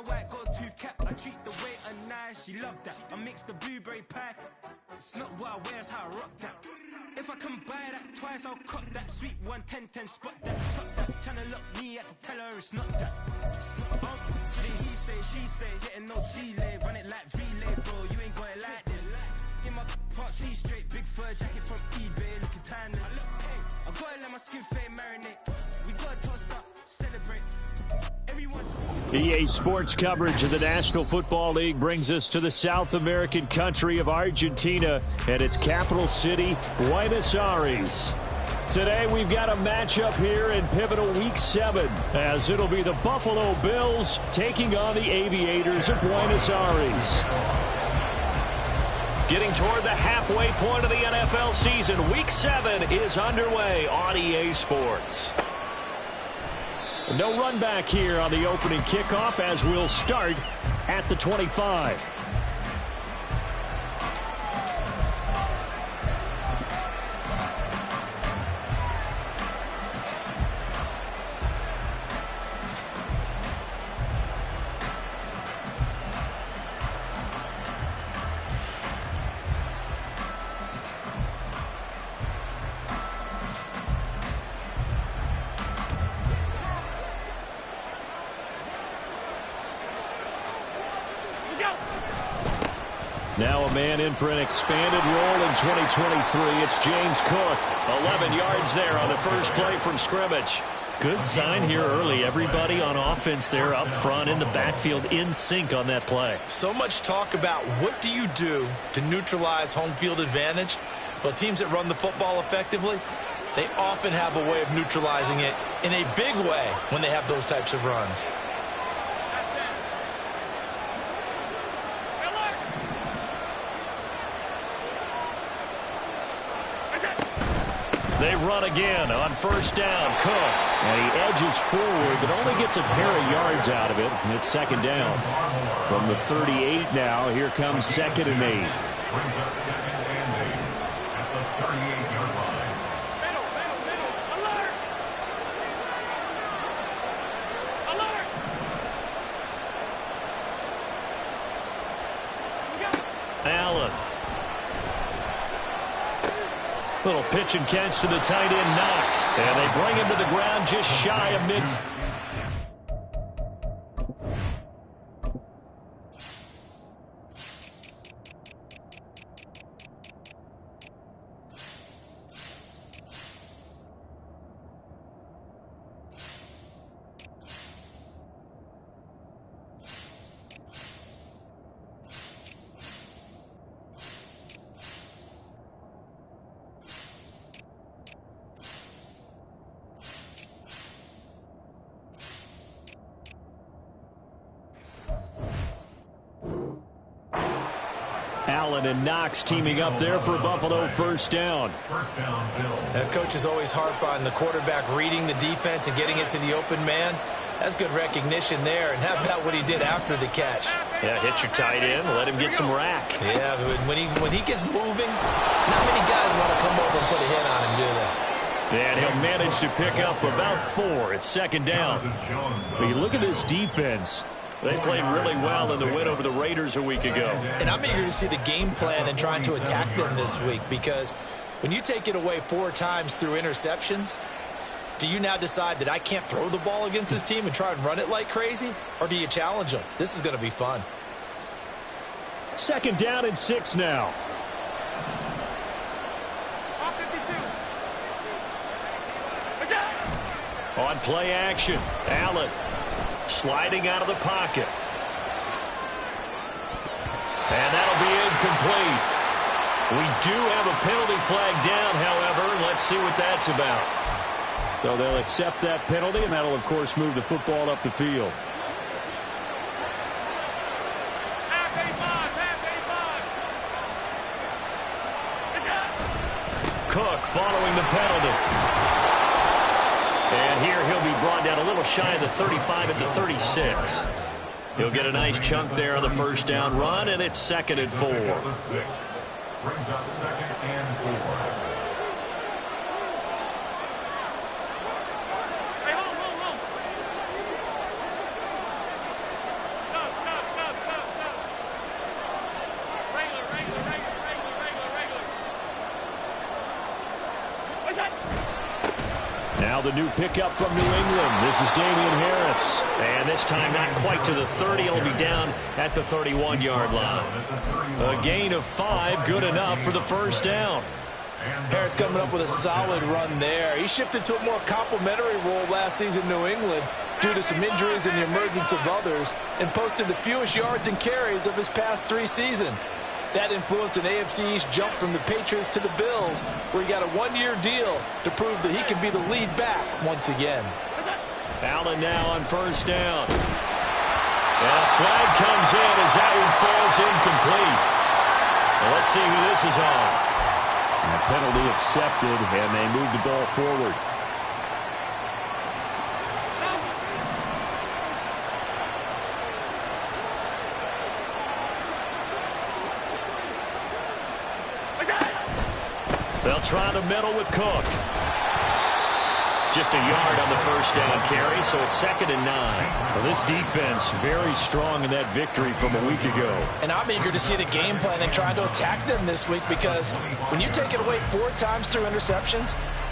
white gold tooth cap. I treat the waiter nice, she love that. I mix the blueberry pie. It's not what I wear, it's how I rock that. If I can buy that twice, I'll cut that. Sweet 110, spot that, chop that. Tryna lock me, I have to tell her it's not that. He say, she say, getting no delay. Run it like relay, bro, you ain't got it like this. In my part C straight, big fur jacket from eBay, looking timeless. I gotta let my skin fade marinate. We gotta toast up, celebrate. EA Sports coverage of the National Football League brings us to the South American country of Argentina and its capital city, Buenos Aires. Today we've got a matchup here in pivotal Week 7, as it'll be the Buffalo Bills taking on the Aviators of Buenos Aires. Getting toward the halfway point of the NFL season, Week 7 is underway on EA Sports. No run back here on the opening kickoff, as we'll start at the 25. Now a man in for an expanded role in 2023. It's James Cook. 11 yards there on the first play from scrimmage. Good sign here early. Everybody on offense there up front in the backfield in sync on that play. So much talk about what do you do to neutralize home field advantage? Well, teams that run the football effectively, they often have a way of neutralizing it in a big way when they have those types of runs. They run again on first down. Cook. And he edges forward, but only gets a pair of yards out of it. And it's second down. From the 38 now, here comes 2nd and 8. Brings up 2nd and 8 at the 38-yard line. Alert! Alert! Allen. Little pitch and catch to the tight end, Knox. And they bring him to the ground just shy of mid. Allen and Knox teaming up there for Buffalo first down. First down, Bills. Coaches always harp on the quarterback reading the defense and getting it to the open man. That's good recognition there. And how about what he did after the catch? Yeah, hit your tight end, let him get some rack. Yeah, but when he gets moving, not many guys want to come over and put a hit on him, do they? And he'll manage to pick up about 4 at second down. When you look at this defense, they played really well in the win over the Raiders a week ago. And I'm eager to see the game plan and trying to attack them this week, because when you take it away 4 times through interceptions, do you now decide that I can't throw the ball against this team and try and run it like crazy? Or do you challenge them? This is going to be fun. Second down and 6 now. On play action, Allen sliding out of the pocket. And that'll be incomplete. We do have a penalty flag down, however. Let's see what that's about. So they'll accept that penalty, and that'll, of course, move the football up the field. Cook following the penalty. And here he'll be brought down a little shy of the 35 at the 36. He'll get a nice chunk there on the first down run, and it's 2nd and 4. Brings up 2nd and 4. Now the new pickup from New England. This is Damian Harris. And this time not quite to the 30. It'll be down at the 31-yard line. A gain of 5, good enough for the first down. Harris coming up with a solid run there. He shifted to a more complimentary role last season in New England due to some injuries and the emergence of others, and posted the fewest yards and carries of his past 3 seasons. That influenced an AFC East jump from the Patriots to the Bills, where he got a 1-year deal to prove that he can be the lead back once again. Allen now on first down. And a flag comes in as that one falls incomplete. Well, let's see who this is on. And the penalty accepted, and they move the ball forward. They'll try to middle with Cook. Just a yard on the first down carry, so it's 2nd and 9. Well, this defense very strong in that victory from a week ago. And I'm eager to see the game plan and trying to attack them this week, because when you take it away 4 times through interceptions,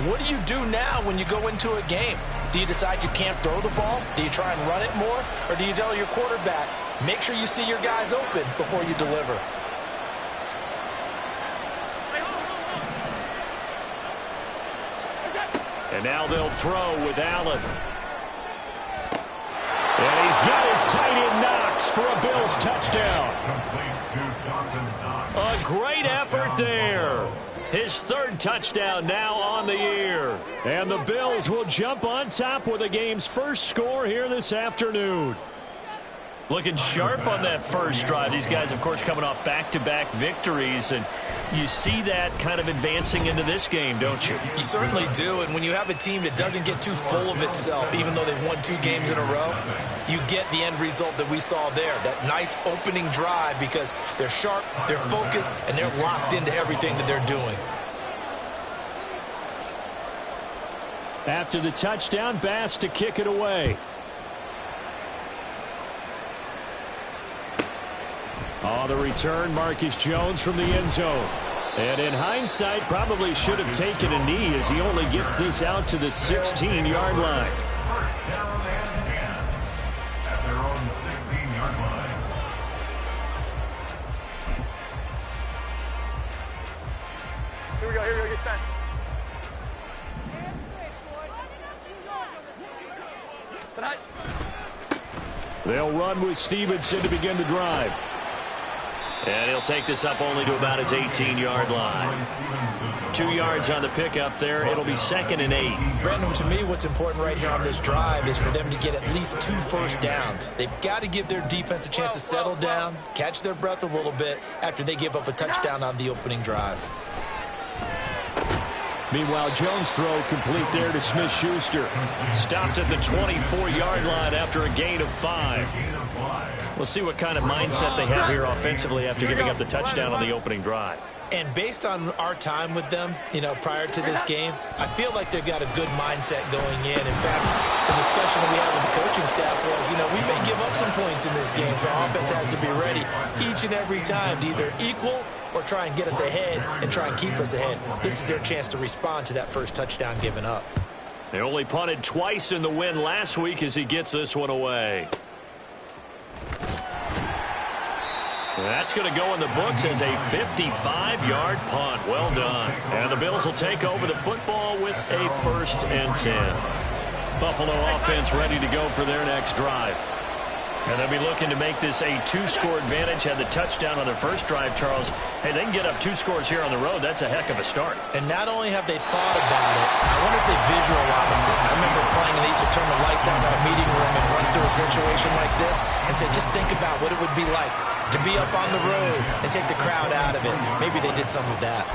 what do you do now when you go into a game? Do you decide you can't throw the ball? Do you try and run it more? Or do you tell your quarterback, make sure you see your guys open before you deliver? And now they'll throw with Allen. And he's got his tight end Knox for a Bills touchdown. A great effort there. His 3rd touchdown now on the year. And the Bills will jump on top with the game's first score here this afternoon. Looking sharp on that first drive. These guys, of course, coming off back-to-back victories, and you see that kind of advancing into this game, don't you? You certainly do, and when you have a team that doesn't get too full of itself, even though they've won 2 games in a row, you get the end result that we saw there, that nice opening drive, because they're sharp, they're focused, and they're locked into everything that they're doing. After the touchdown, Bass to kick it away. On the return, Marcus Jones from the end zone. And in hindsight, probably should have taken a knee, as he only gets this out to the 16-yard line. First down and 10 at their own 16-yard line. Here we go, get set. They'll run with Stevenson to begin the drive. And he'll take this up only to about his 18-yard line. 2 yards on the pickup there. It'll be 2nd and 8. Brandon, to me, what's important right here on this drive is for them to get at least 2 first downs. They've got to give their defense a chance to settle down, catch their breath a little bit after they give up a touchdown on the opening drive. Meanwhile, Jones' throw complete there to Smith-Schuster. Stopped at the 24-yard line after a gain of 5. We'll see what kind of mindset they have here offensively after giving up the touchdown on the opening drive. And based on our time with them, prior to this game, I feel like they've got a good mindset going in. In fact, the discussion that we had with the coaching staff was, we may give up some points in this game, so our offense has to be ready each and every time to either equal or try and get us ahead and try and keep us ahead. This is their chance to respond to that first touchdown given up. They only punted twice in the win last week as he gets this one away. That's going to go in the books as a 55-yard punt. Well done. And the Bills will take over the football with a 1st and 10. Buffalo offense ready to go for their next drive. And they'll be looking to make this a 2-score advantage. Had the touchdown on their first drive, Charles. Hey, they can get up 2 scores here on the road. That's a heck of a start. And not only have they thought about it, I wonder if they visualized it. I remember playing, and they used to turn the lights on in our meeting room and run through a situation like this and say, just think about what it would be like to be up on the road and take the crowd out of it. Maybe they did some of that.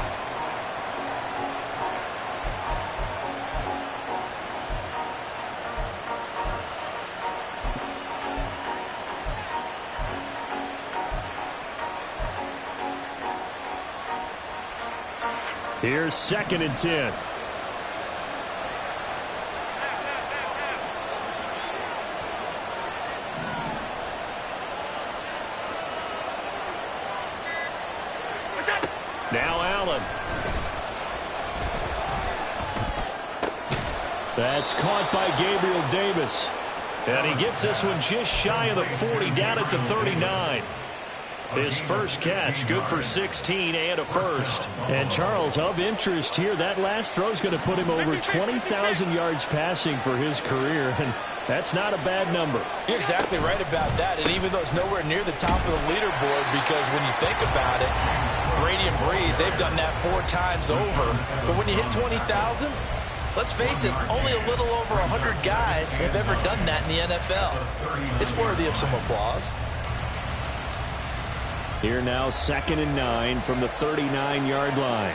Here's 2nd and 10. Now Allen. That's caught by Gabriel Davis. And he gets this one just shy of the 40, down at the 39. His first catch, good for 16 and a first. And Charles, of interest here, that last throw is going to put him over 20,000 yards passing for his career, and that's not a bad number. You're exactly right about that, and even though it's nowhere near the top of the leaderboard, because when you think about it, Brady and Breeze, they've done that 4 times over. But when you hit 20,000, let's face it, only a little over 100 guys have ever done that in the NFL. It's worthy of some applause. Here now, 2nd and 9 from the 39-yard line.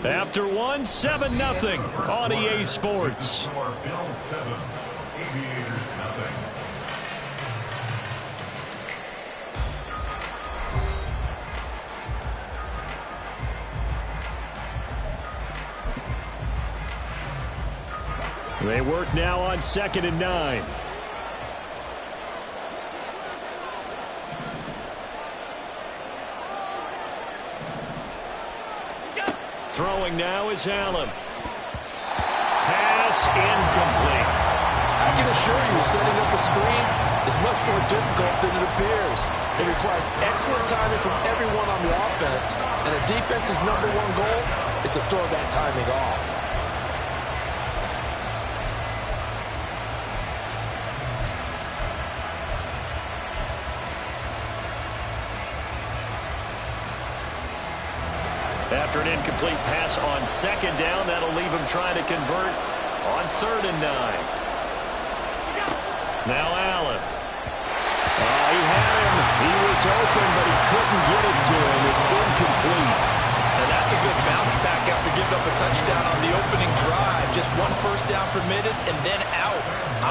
After 1, 7-0 on EA Sports. Bills 7, Aviators nothing. They work now on 2nd and 9. Throwing now is Allen. Pass incomplete. I can assure you, setting up a screen is much more difficult than it appears. It requires excellent timing from everyone on the offense, and a defense's #1 goal is to throw that timing off. After an incomplete pass on 2nd down, that'll leave him trying to convert on 3rd and 9. Now Allen. He had him. He was open, but he couldn't get it to him. It's incomplete. And that's a good bounce back after giving up a touchdown on the opening drive. Just 1 first down permitted and then out.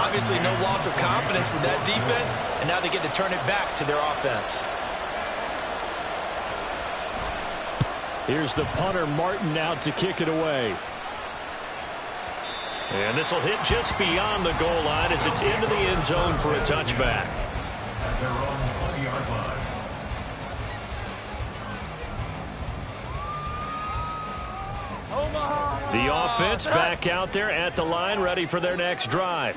Obviously no loss of confidence with that defense, and now they get to turn it back to their offense. Here's the punter, Martin, out to kick it away. And this will hit just beyond the goal line as it's into the end zone for a touchback. At their own 20-yard line. The offense back out there at the line, ready for their next drive.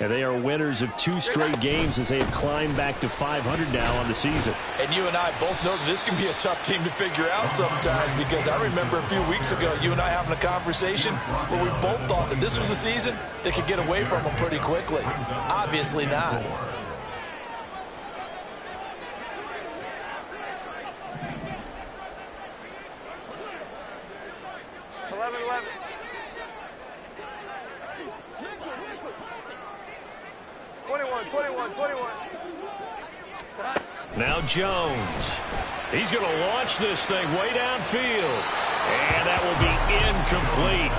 And they are winners of 2 straight games as they have climbed back to 500 now on the season. And you and I both know that this can be a tough team to figure out sometimes, because I remember a few weeks ago you and I having a conversation where we both thought that this was a season that could get away from them pretty quickly. Obviously not. Now Jones. He's going to launch this thing way downfield. And that will be incomplete.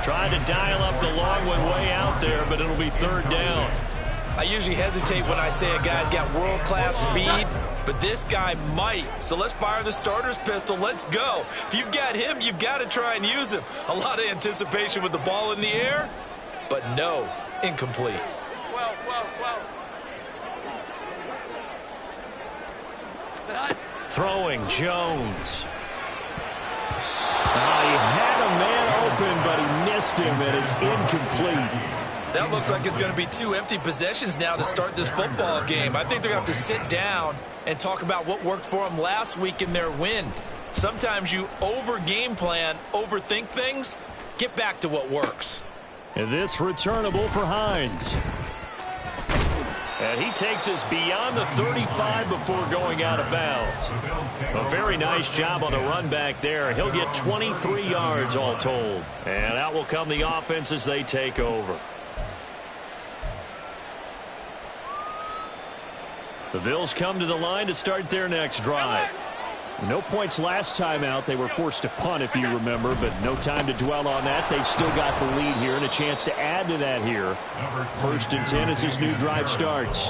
Trying to dial up the long one way out there, but it'll be 3rd down. I usually hesitate when I say a guy's got world-class speed, but this guy might. So let's fire the starter's pistol. Let's go. If you've got him, you've got to try and use him. A lot of anticipation with the ball in the air, but no, incomplete. Well. Throwing Jones. He had a man open, but he missed him, and it's incomplete. That looks like it's going to be 2 empty possessions now to start this football game. I think they're going to have to sit down and talk about what worked for them last week in their win. Sometimes you over-game plan, overthink things. Get back to what works. And this returnable for Hines. And he takes us beyond the 35 before going out of bounds. A very nice job on the run back there. He'll get 23 yards all told. And out will come the offense as they take over. The Bills come to the line to start their next drive. No points last time out. They were forced to punt, if you remember, but no time to dwell on that. They've still got the lead here and a chance to add to that here. 1st and 10 as this new drive starts.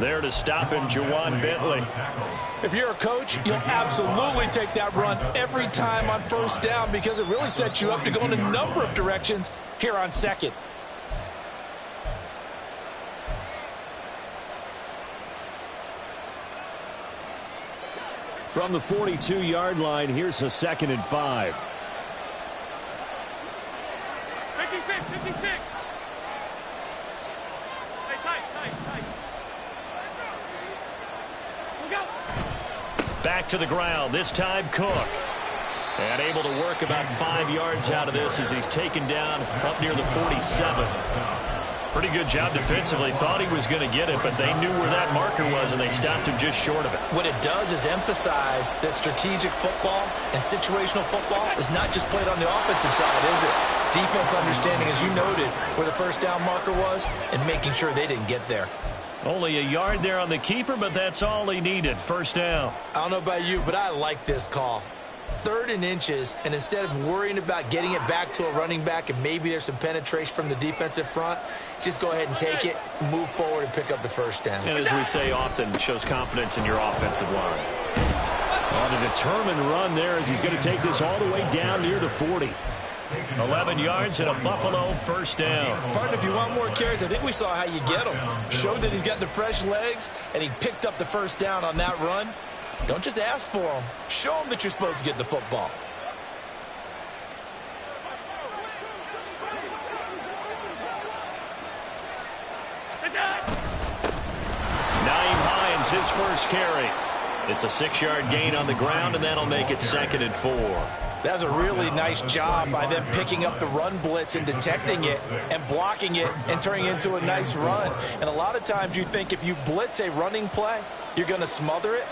There to stop him, Juwan Bentley. If you're a coach, you'll absolutely take that run every time on 1st down, because it really sets you up to go in a number of directions here on 2nd. From the 42-yard line, here's a 2nd and 5. 56, 56. Hey, tight. Look out. Back to the ground, this time Cook. And able to work about 5 yards out of this as he's taken down up near the 47. Pretty good job defensively. Thought he was going to get it, but they knew where that marker was, and they stopped him just short of it. What it does is emphasize that strategic football and situational football is not just played on the offensive side, is it? Defense understanding, as you noted, where the first down marker was and making sure they didn't get there. Only a yard there on the keeper, but that's all he needed. First down. I don't know about you, but I like this call. 3rd and inches, and instead of worrying about getting it back to a running back and maybe there's some penetration from the defensive front, just go ahead and take it, move forward, and pick up the first down. And as we say often, shows confidence in your offensive line. On a determined run there as he's going to take this all the way down near the 40. 11 yards and a Buffalo first down. Partner, if you want more carries, I think we saw how you get them. Showed that he's got the fresh legs, and he picked up the first down on that run. Don't just ask for them. Show them that you're supposed to get the football. Nyheim Hines, his first carry. It's a 6-yard gain on the ground, and that'll make it 2nd and 4. That was a really nice job by them picking up the run blitz and detecting it and blocking it and turning it into a nice run. And a lot of times you think if you blitz a running play, you're going to smother it.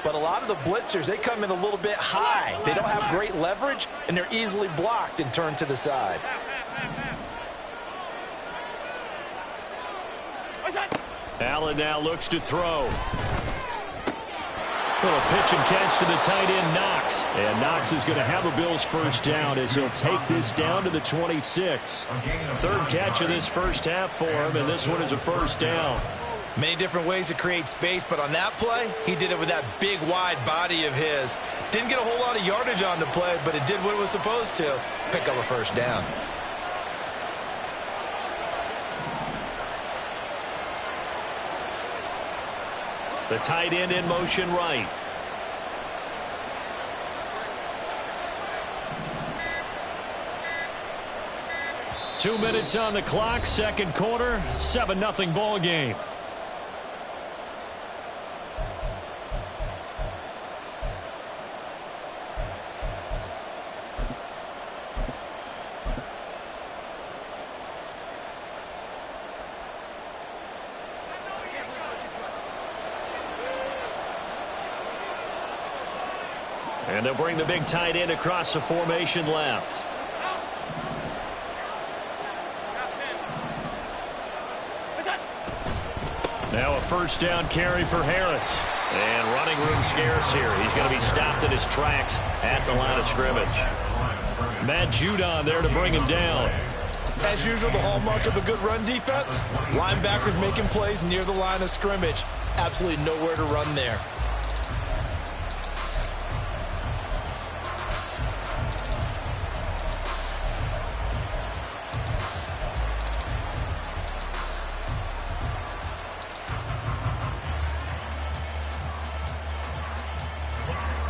But a lot of the blitzers, they come in a little bit high. They don't have great leverage, and they're easily blocked and turned to the side. Allen now looks to throw. Little pitch and catch to the tight end, Knox. And Knox is going to have a Bills first down as he'll take this down to the 26. 3rd catch of this first half for him, and this one is a first down. Many different ways to create space, but on that play, he did it with that big, wide body of his. Didn't get a whole lot of yardage on the play, but it did what it was supposed to. Pick up a first down. The tight end in motion right. Two minutes on the clock, second quarter, 7-0 ball game. And they'll bring the big tight end across the formation left. Now a first down carry for Harris. And running room scarce here. He's going to be stopped in his tracks at the line of scrimmage. Matt Judon there to bring him down. As usual, the hallmark of a good run defense, linebackers making plays near the line of scrimmage. Absolutely nowhere to run there.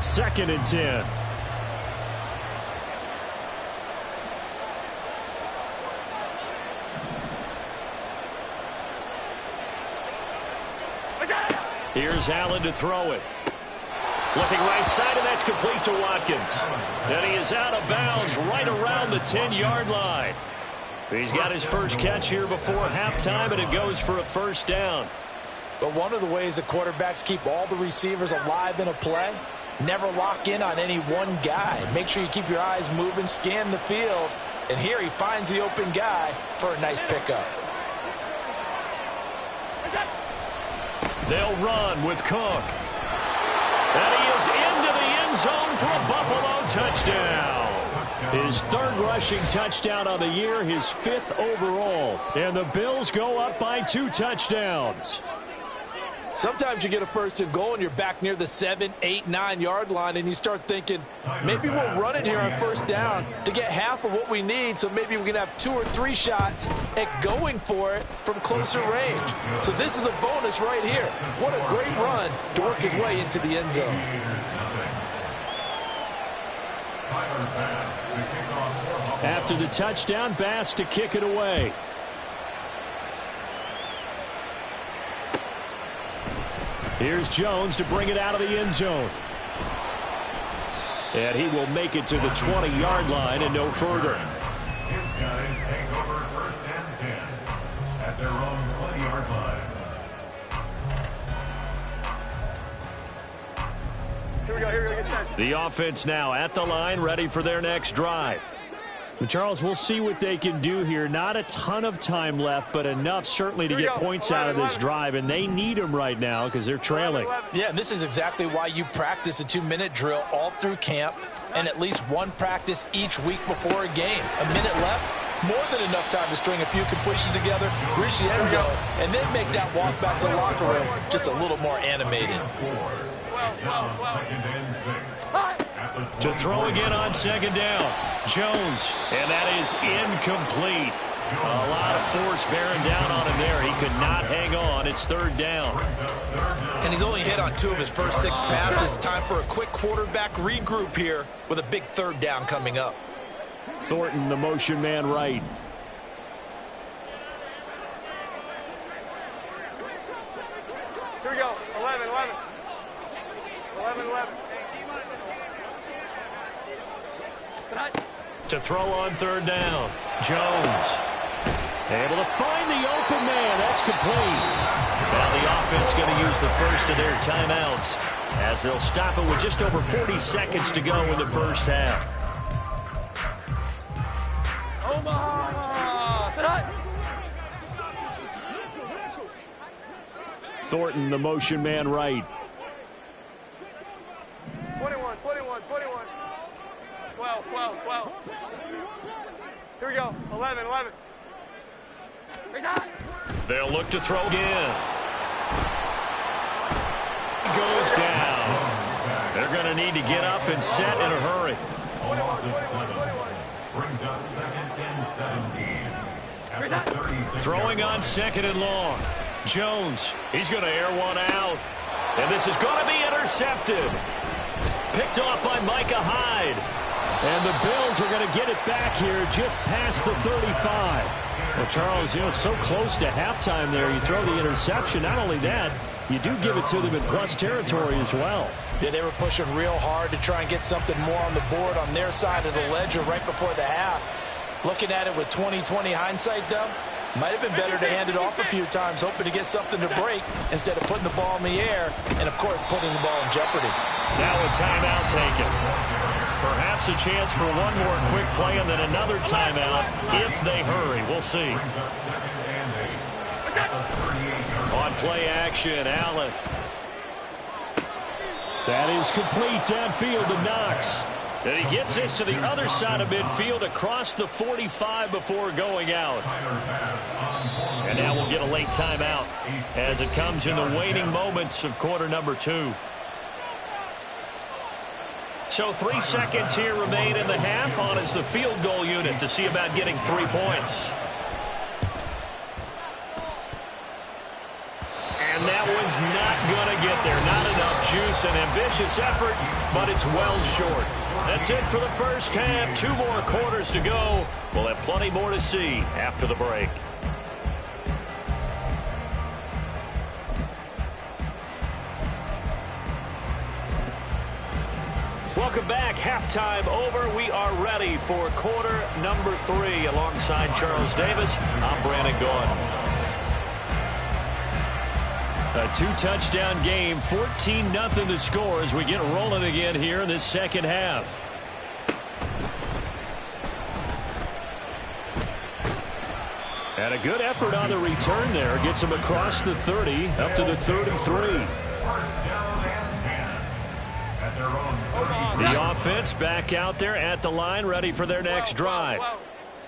Second and 10. Here's Allen to throw it. Looking right side, and that's complete to Watkins. And he is out of bounds right around the 10-yard line. He's got his first catch here before halftime, and it goes for a first down. But one of the ways the quarterbacks keep all the receivers alive in a play, never lock in on any one guy. Make sure you keep your eyes moving, scan the field. And here he finds the open guy for a nice pickup. They'll run with Cook. And he is into the end zone for a Buffalo touchdown. His third rushing touchdown on the year, his 5th overall. And the Bills go up by 2 touchdowns. Sometimes you get a first and goal and you're back near the 7, 8, 9-yard line, and you start thinking, maybe we'll run it here on first down to get half of what we need, so maybe we can have 2 or 3 shots at going for it from closer range. So this is a bonus right here. What a great run to work his way into the end zone. After the touchdown, Bass to kick it away. Here's Jones to bring it out of the end zone. And he will make it to the 20-yard line and no further. His guys take over first and 10 at their own 20-yard line. Here we go, get set. The offense now at the line, ready for their next drive. But Charles, we'll see what they can do here. Not a ton of time left, but enough certainly to get points out of this drive, and they need them right now because they're trailing. Yeah, and this is exactly why you practice a 2-minute drill all through camp and at least one practice each week before a game. A minute left, more than enough time to string a few completions together, reach the end zone, and then make that walk back to the locker room just a little more animated. To throw again on second down. Jones, and that is incomplete. A lot of force bearing down on him there. He could not hang on. It's third down. And he's only hit on 2 of his first 6 passes. Time for a quick quarterback regroup here with a big third down coming up. Thornton, the motion man right. Here we go, 11. To throw on third down. Jones able to find the open man. That's complete. Now the offense going to use the first of their timeouts as they'll stop it with just over 40 seconds to go in the first half. Omaha! Set. Thornton, the motion man right. 21. 12. Here we go, 11. They'll look to throw again. Goes down. They're going to need to get up and set in a hurry. Loss of 7 brings up 2nd and 17 at the 36. Throwing on second and long. Jones, he's going to air one out. And this is going to be intercepted. Picked off by Micah Hyde. And the Bills are going to get it back here just past the 35. Well, Charles, so close to halftime there. You throw the interception. Not only that, you do give it to them in plus territory as well. Yeah, they were pushing real hard to try and get something more on the board on their side of the ledger right before the half. Looking at it with 20/20 hindsight, though, might have been better to hand it off a few times, hoping to get something to break instead of putting the ball in the air and, of course, putting the ball in jeopardy. Now a timeout taken. Perhaps a chance for one more quick play and then another timeout if they hurry. We'll see. On play action, Allen. That is complete downfield to Knox. And he gets this to the other side of midfield across the 45 before going out. And now we'll get a late timeout as it comes in the waning moments of quarter number 2. So 3 seconds here remain in the half. On is the field goal unit to see about getting 3 points. And that one's not going to get there. Not enough juice, an ambitious effort, but it's well short. That's it for the first half. 2 more quarters to go. We'll have plenty more to see after the break. Welcome back. Halftime over. We are ready for quarter number 3. Alongside Charles Davis, I'm Brandon Gaudin. A 2-touchdown game, 14-0 the score as we get rolling again here in this second half. And a good effort on the return there. Gets him across the 30, up to the 33. The offense back out there at the line, ready for their next drive.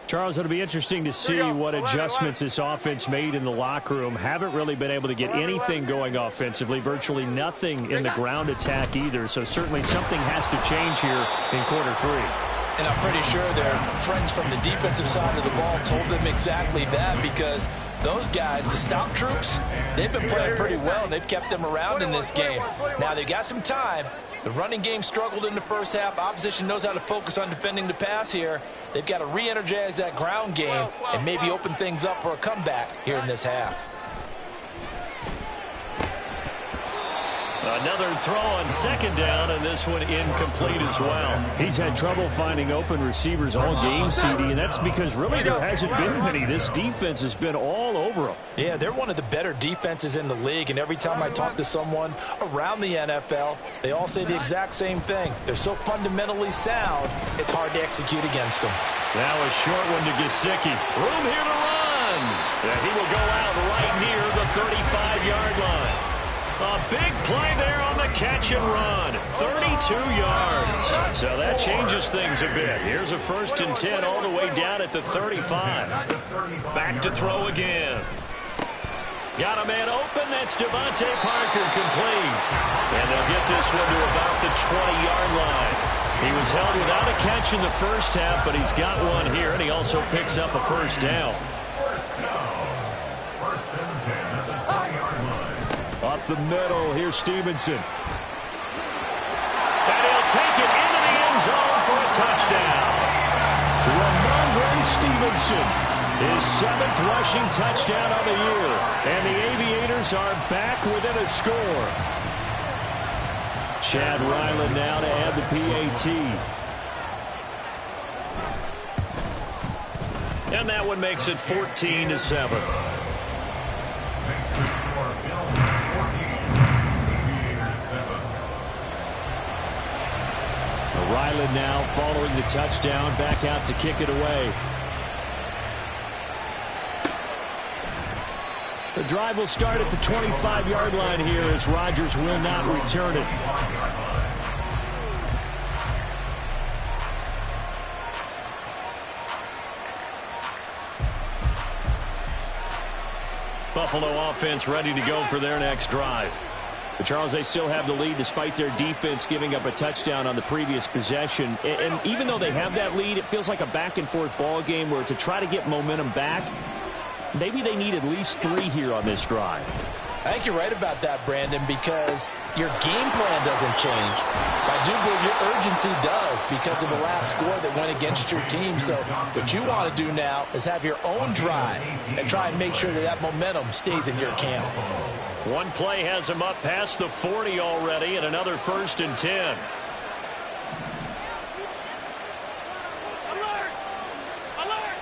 Charles, it'll be interesting to see what adjustments this offense made in the locker room. Haven't really been able to get anything going offensively, virtually nothing in the ground attack either. So certainly something has to change here in quarter 3. And I'm pretty sure their friends from the defensive side of the ball told them exactly that, because those guys, the stop troops, they've been playing pretty well, and they've kept them around in this game. Now, they've got some time. The running game struggled in the first half. Opposition knows how to focus on defending the pass here. They've got to re-energize that ground game and maybe open things up for a comeback here in this half. Another throw on second down, and this one incomplete as well. He's had trouble finding open receivers all game, CD, and that's because really there hasn't been many. This defense has been all over them. Yeah, they're one of the better defenses in the league, and every time I talk to someone around the NFL, they all say the exact same thing. They're so fundamentally sound, it's hard to execute against them. Now a short one to Gesicki. Room here to run. And he will go out right near the 35-yard line. A big play there on the catch and run. 32 yards. So that changes things a bit. Here's a 1st and 10 all the way down at the 35. Back to throw again. Got a man open. That's Devontae Parker, complete. And they'll get this one to about the 20-yard line. He was held without a catch in the first half, but he's got one here, and he also picks up a 1st down. Up the middle, here's Stevenson. And he'll take it into the end zone for a touchdown. Ramondre Stevenson, his 7th rushing touchdown of the year. And the Aviators are back within a score. Chad Ryland now to add the PAT. And that one makes it 14-7. Ryland now following the touchdown, back out to kick it away. The drive will start at the 25-yard line here as Rodgers will not return it. Buffalo offense ready to go for their next drive. But Charles, they still have the lead despite their defense giving up a touchdown on the previous possession. And even though they have that lead, it feels like a back-and-forth ball game where to try to get momentum back, maybe they need at least 3 here on this drive. I think you're right about that, Brandon, because your game plan doesn't change. I do believe your urgency does because of the last score that went against your team. So what you want to do now is have your own drive and try and make sure that that momentum stays in your camp. One play has him up past the 40 already, and another 1st and 10. Alert! Alert!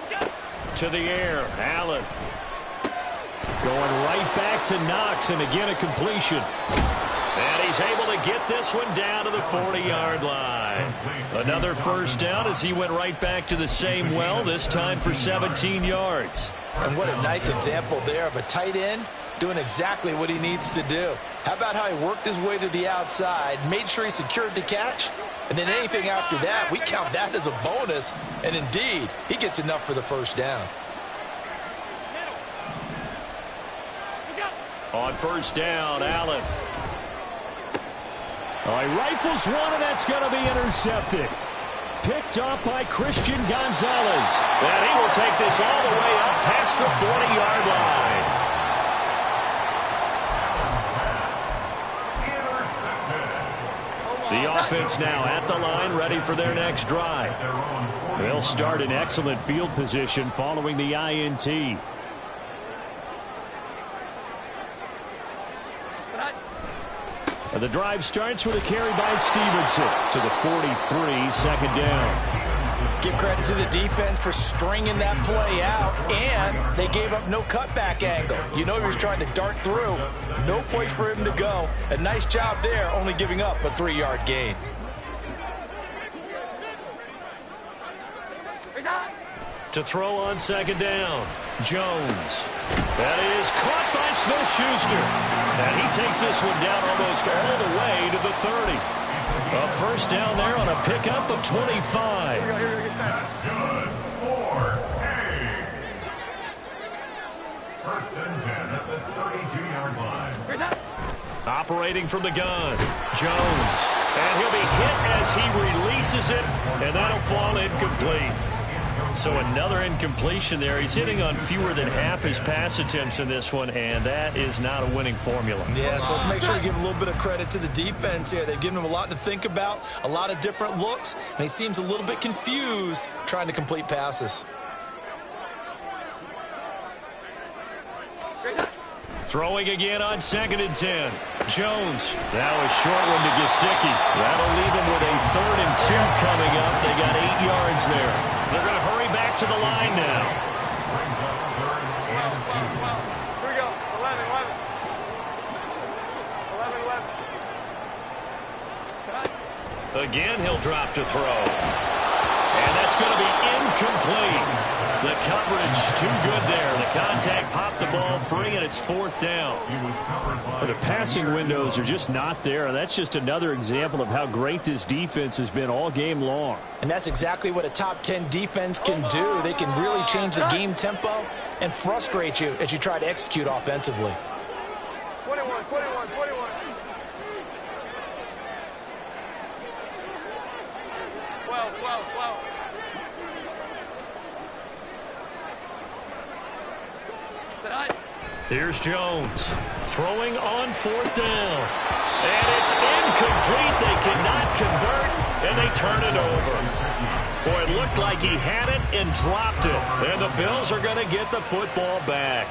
Regular. To the air, Allen. Going right back to Knox, and again a completion. And he's able to get this one down to the 40-yard line. Another 1st down as he went right back to the same well, this time for 17 yards. And what a nice example there of a tight end doing exactly what he needs to do. How about how he worked his way to the outside, made sure he secured the catch, and then anything after that, we count that as a bonus. And indeed, he gets enough for the 1st down. On 1st down, Allen. Oh, he rifles one, and that's going to be intercepted. Picked off by Christian Gonzalez. And he will take this all the way up past the 40-yard line. The offense now at the line, ready for their next drive. They'll start in excellent field position following the INT. The drive starts with a carry by Stevenson to the 43, 2nd down. Give credit to the defense for stringing that play out, and they gave up no cutback angle. You know he was trying to dart through. No place for him to go. A nice job there, only giving up a 3-yard gain. To throw on 2nd down, Jones. That is caught by Smith-Schuster. And he takes this one down almost all the way to the 30. A first down there on a pickup of 25. That's good. 4-8. First and 10 at the 32-yard line. Operating from the gun, Jones. And he'll be hit as he releases it, and that'll fall incomplete. So another incompletion there. He's hitting on fewer than half his pass attempts in this one, and that is not a winning formula. Yeah, so let's make sure to give a little bit of credit to the defense here. They've given him a lot to think about, a lot of different looks, and he seems a little bit confused trying to complete passes. Throwing again on 2nd and 10. Jones. Now a short one to Gesicki. That'll leave him with a 3rd and 2 coming up. They got 8 yards there. They're going to hurry back to the line now. Brings up 3rd and 2. Here we go. 11. Again, he'll drop to throw. And that's going to be incomplete. The coverage too good there. The contact popped the ball free, and it's 4th down. The passing windows are just not there. That's just another example of how great this defense has been all game long. And that's exactly what a top 10 defense can do. They can really change the game tempo and frustrate you as you try to execute offensively. 21. 12. Here's Jones throwing on 4th down. And it's incomplete. They cannot convert, and they turn it over. Boy, it looked like he had it and dropped it. And the Bills are going to get the football back.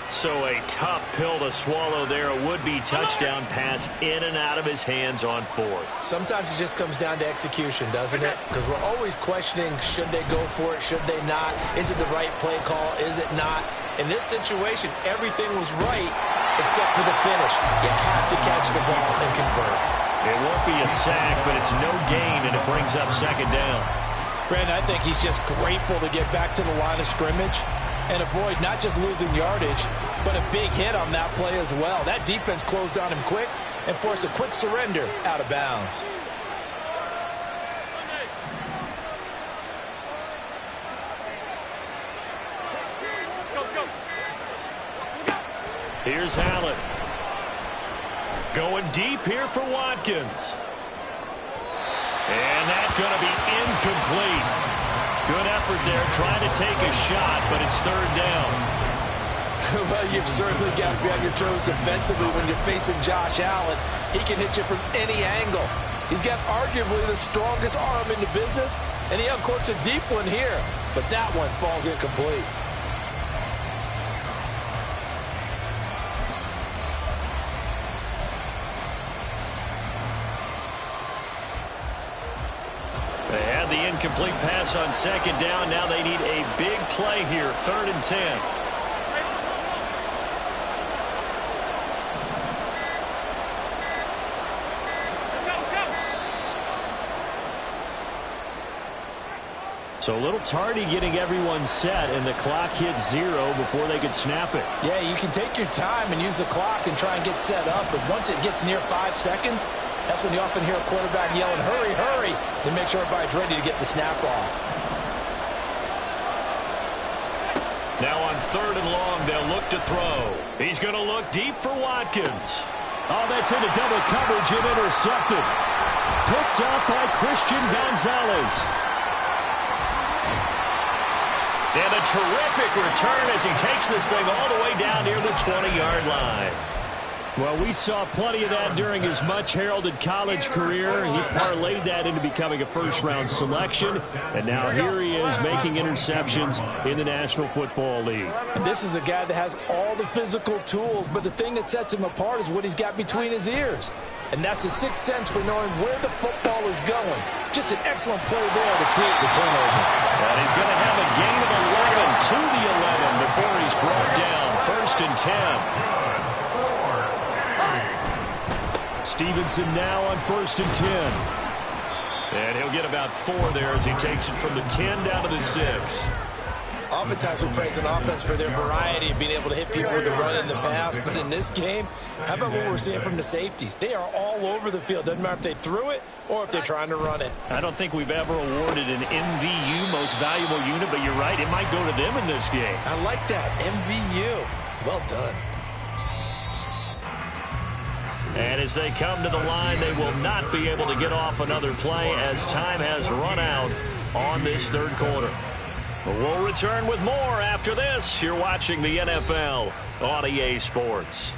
So a tough pill to swallow there. A would-be touchdown pass in and out of his hands on 4th. Sometimes it just comes down to execution, doesn't it? Because we're always questioning, should they go for it, should they not? Is it the right play call, is it not? In this situation, everything was right except for the finish. You have to catch the ball and convert. It won't be a sack, but it's no gain, and it brings up 2nd down. Brandon, I think he's just grateful to get back to the line of scrimmage and avoid not just losing yardage, but a big hit on that play as well. That defense closed on him quick and forced a quick surrender out of bounds. Here's Allen. Going deep here for Watkins. And that's going to be incomplete. Good effort there trying to take a shot, but it's 3rd down. Well, you've certainly got to be on your toes defensively when you're facing Josh Allen. He can hit you from any angle. He's got arguably the strongest arm in the business, and he uncorks a deep one here. But that one falls incomplete. They had the incomplete pass on 2nd down. Now they need a big play here, 3rd and 10. So a little tardy getting everyone set, and the clock hits 0 before they could snap it. Yeah, you can take your time and use the clock and try and get set up, but once it gets near 5 seconds, that's when you often hear a quarterback yelling, hurry, hurry, to make sure everybody's ready to get the snap off. Now on 3rd and long, they'll look to throw. He's going to look deep for Watkins. Oh, that's into double coverage and intercepted. Picked up by Christian Gonzalez. And a terrific return as he takes this thing all the way down near the 20-yard line. Well, we saw plenty of that during his much-heralded college career. He parlayed that into becoming a first-round selection, and now here he is making interceptions in the National Football League. And this is a guy that has all the physical tools, but the thing that sets him apart is what he's got between his ears. And that's the sixth sense for knowing where the football is going. Just an excellent play there to create the turnover. And he's going to have a gain of 11 to the 11 before he's brought down. 1st and 10. Stevenson now on 1st and 10. And he'll get about 4 there as he takes it from the 10 down to the 6. Oftentimes we praise an offense for their variety of being able to hit people with the run in the pass. But in this game, how about what we're seeing from the safeties? They are all over the field. Doesn't matter if they threw it or if they're trying to run it. I don't think we've ever awarded an MVU, most valuable unit, but you're right, it might go to them in this game. I like that, MVU. Well done. And as they come to the line, they will not be able to get off another play as time has run out on this third quarter. But we'll return with more after this. You're watching the NFL on EA Sports.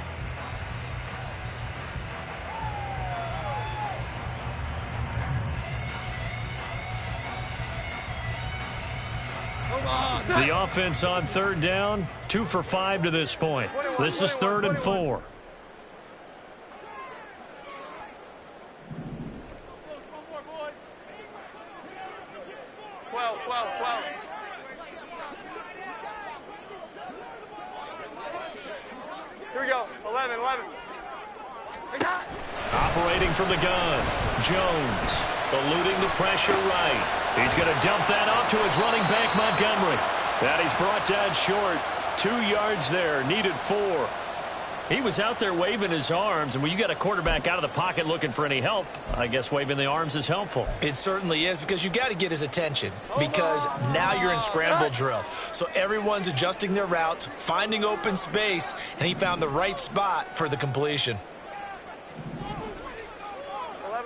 The offense on third down, 2 for 5 to this point. This is 3rd and 4. Here we go. 11. Operating from the gun, Jones eluding the pressure right. He's going to dump that off to his running back, Montgomery. That he's brought down short. 2 yards there, needed 4. He was out there waving his arms, and when you got a quarterback out of the pocket looking for any help, I guess waving the arms is helpful. It certainly is, because you got to get his attention, because now you're in scramble drill. So everyone's adjusting their routes, finding open space, and he found the right spot for the completion. 11.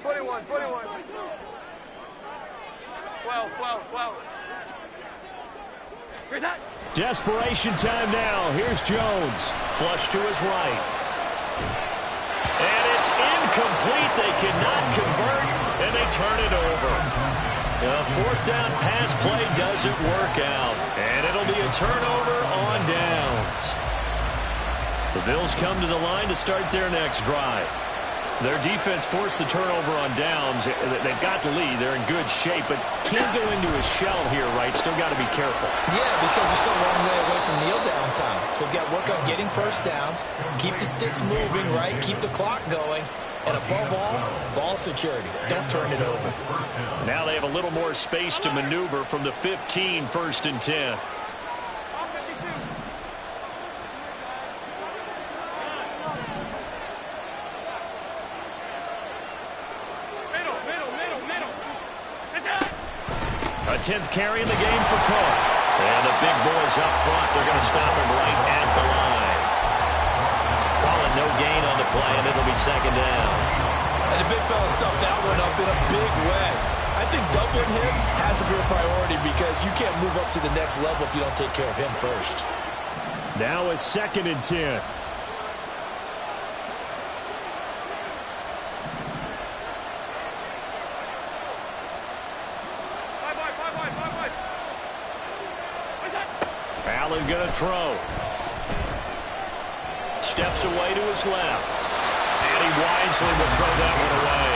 21. 12. Here's that. Desperation time now. Here's Jones. Flush to his right. And it's incomplete. They cannot convert, and they turn it over. The 4th down pass play doesn't work out, and it'll be a turnover on downs. The Bills come to the line to start their next drive. Their defense forced the turnover on downs. They've got the lead. They're in good shape, but can't go into a shell here, right? Still got to be careful. Yeah, because they're so long way away from kneel down time. So they've got to work on getting first downs, keep the sticks moving, right? Keep the clock going. And above all, ball security. Don't turn it over. Now they have a little more space to maneuver from the 15, 1st and 10. A 10th carry in the game for Cook. And the big boys up front, they're going to stop him right at the line. Calling no gain on the play, and it'll be 2nd down. And the big fella stuffed that one up in a big way. I think doubling him has to be a priority, because you can't move up to the next level if you don't take care of him first. Now a 2nd and 10. Allen going to throw. Steps away to his left. And he wisely will throw that one away.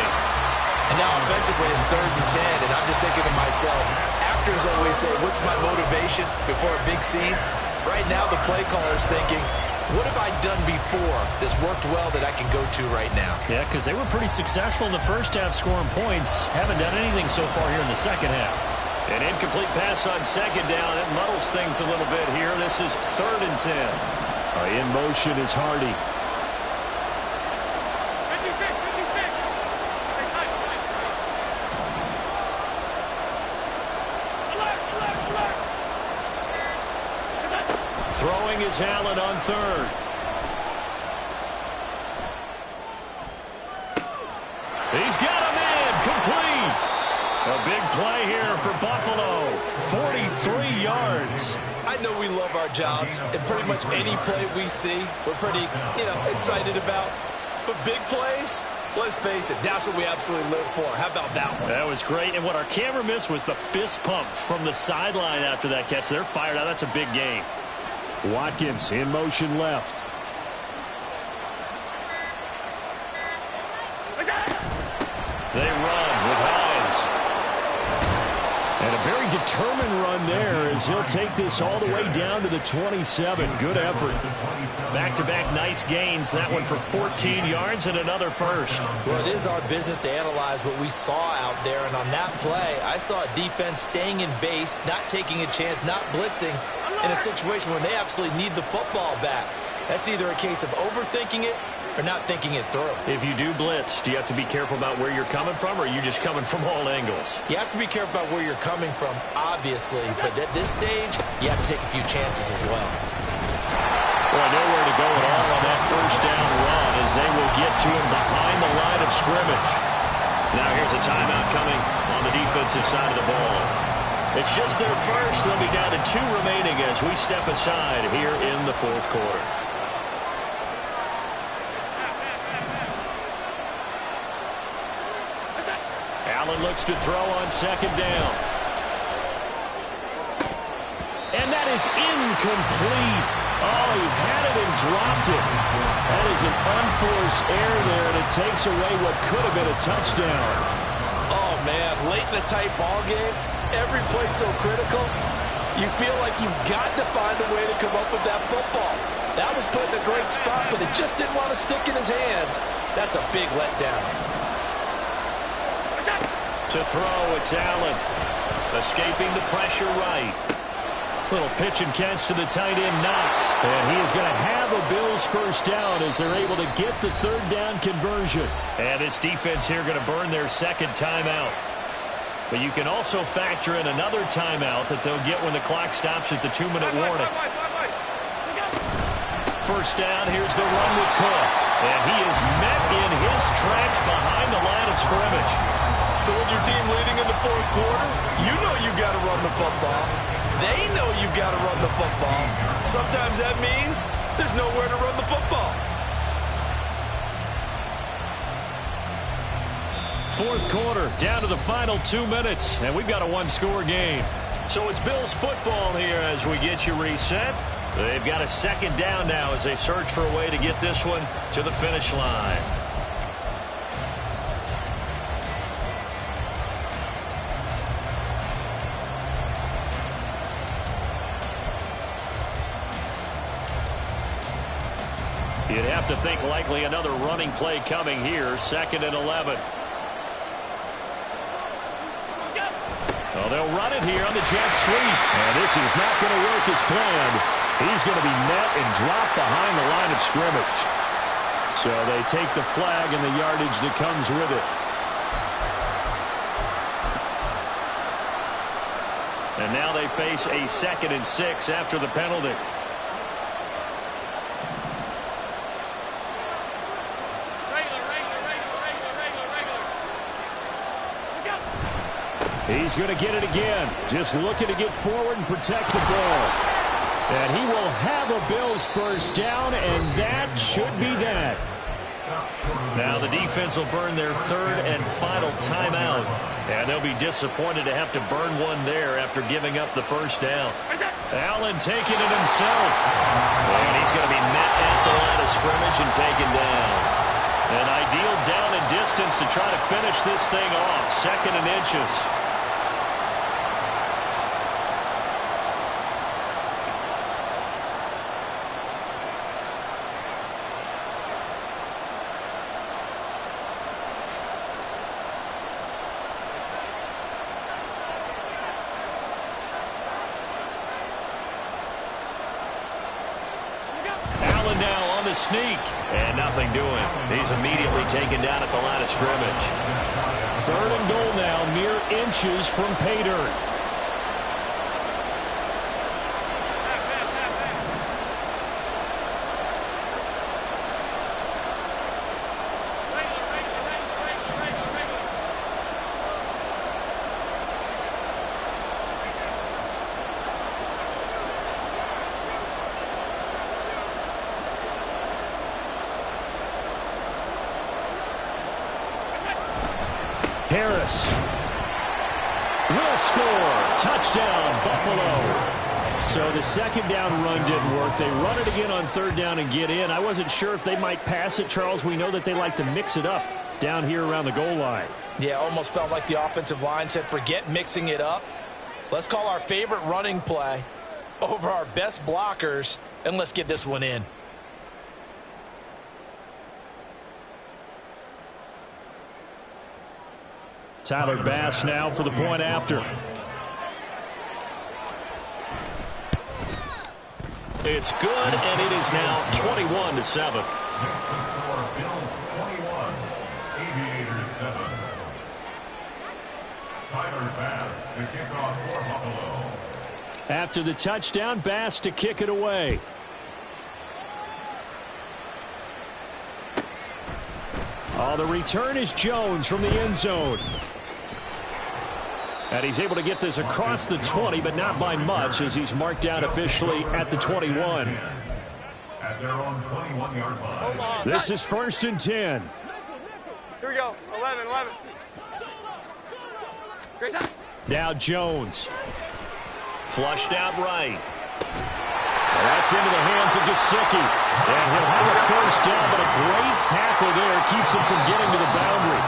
And now offensively it's 3rd and 10, and I'm just thinking to myself, actors always say, what's my motivation before a big scene? Right now the play caller's thinking, what have I done before that's worked well that I can go to right now? Yeah, because they were pretty successful in the first half scoring points. Haven't done anything so far here in the second half. An incomplete pass on 2nd down. It muddles things a little bit here. This is 3rd and 10. In motion is Hardy. Throwing is Allen on 3rd. He's got a man complete. A big play here for Buffalo. 43 yards. I know we love our jobs, and pretty much any play we see, we're pretty, excited about. But big plays, let's face it, that's what we absolutely live for. How about that one? That was great, and what our camera missed was the fist pump from the sideline after that catch. They're fired out. That's a big game. Watkins in motion left. They run with Hines. And a very determined run there as he'll take this all the way down to the 27. Good effort. Back-to-back nice gains. That one for 14 yards and another first. Well, it is our business to analyze what we saw out there. And on that play, I saw a defense staying in base, not taking a chance, not blitzing in a situation when they absolutely need the football back. That's either a case of overthinking it or not thinking it through. If you do blitz, do you have to be careful about where you're coming from, or are you just coming from all angles? You have to be careful about where you're coming from, obviously. But at this stage, you have to take a few chances as well. Boy, nowhere to go at all on that first down run as they will get to him behind the line of scrimmage. Now here's a timeout coming on the defensive side of the ball. It's just their first. They'll be down to 2 remaining as we step aside here in the fourth quarter. Allen looks to throw on second down. And that is incomplete. Oh, he had it and dropped it. That is an unforced error there, and it takes away what could have been a touchdown. Oh, man, late in a tight ball game, every play so critical, you feel like you've got to find a way to come up with that football. That was put in a great spot, but it just didn't want to stick in his hands. That's a big letdown. To throw, it's Allen. Escaping the pressure right. Little pitch and catch to the tight end, Knox. And he is going to have a Bills first down as they're able to get the third down conversion. And this defense here going to burn their second timeout. But you can also factor in another timeout that they'll get when the clock stops at the 2-minute warning. First down, here's the run with Cook. And he is met in his tracks behind the line of scrimmage. So when your team leading in the fourth quarter, you know you've got to run the football. They know you've got to run the football. Sometimes that means there's nowhere to run the football. Fourth quarter, down to the final 2 minutes, and we've got a one-score game. So it's Bills football here as we get you reset. They've got a second down now as they search for a way to get this one to the finish line. You'd have to think likely another running play coming here, 2nd and 11. Well, they'll run it here on the jet sweep. And this is not going to work as planned. He's going to be met and dropped behind the line of scrimmage. So they take the flag and the yardage that comes with it. And now they face a 2nd and 6 after the penalty. He's going to get it again. Just looking to get forward and protect the ball. And he will have a Bills first down, and that should be that. Now the defense will burn their 3rd and final timeout. And they'll be disappointed to have to burn one there after giving up the first down. Allen taking it himself. And he's going to be met at the line of scrimmage and taken down. An ideal down and distance to try to finish this thing off. 2nd and inches. Sneak, and nothing doing. He's immediately taken down at the line of scrimmage. 3rd and goal now, mere inches from pay dirt. Harris will score. Touchdown, Buffalo. So the 2nd down run didn't work. They run it again on 3rd down and get in. I wasn't sure if they might pass it, Charles. We know that they like to mix it up down here around the goal line. Yeah, almost felt like the offensive line said, forget mixing it up. Let's call our favorite running play over our best blockers, and let's get this one in. Tyler Bass now for the point after. It's good, and it is now 21-7. Next to score, Bills 21, Aviators 7. Tyler Bass to kick off for Buffalo. After the touchdown, Bass to kick it away. Oh, the return is Jones from the end zone. And he's able to get this across the 20, but not by much, as he's marked down officially at the 21. At their own 21-yard line. This is 1st and 10. Here we go. 11. Great time. Now Jones. Flushed out right. Well, that's into the hands of Gesicki. And he'll have a first down, but a great tackle there keeps him from getting to the boundary.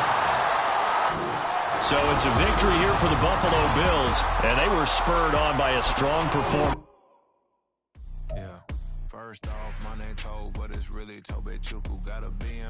So it's a victory here for the Buffalo Bills, and they were spurred on by a strong performance. Yeah, first off, my name Tobe, but it's really Tobe Chuku. Gotta be in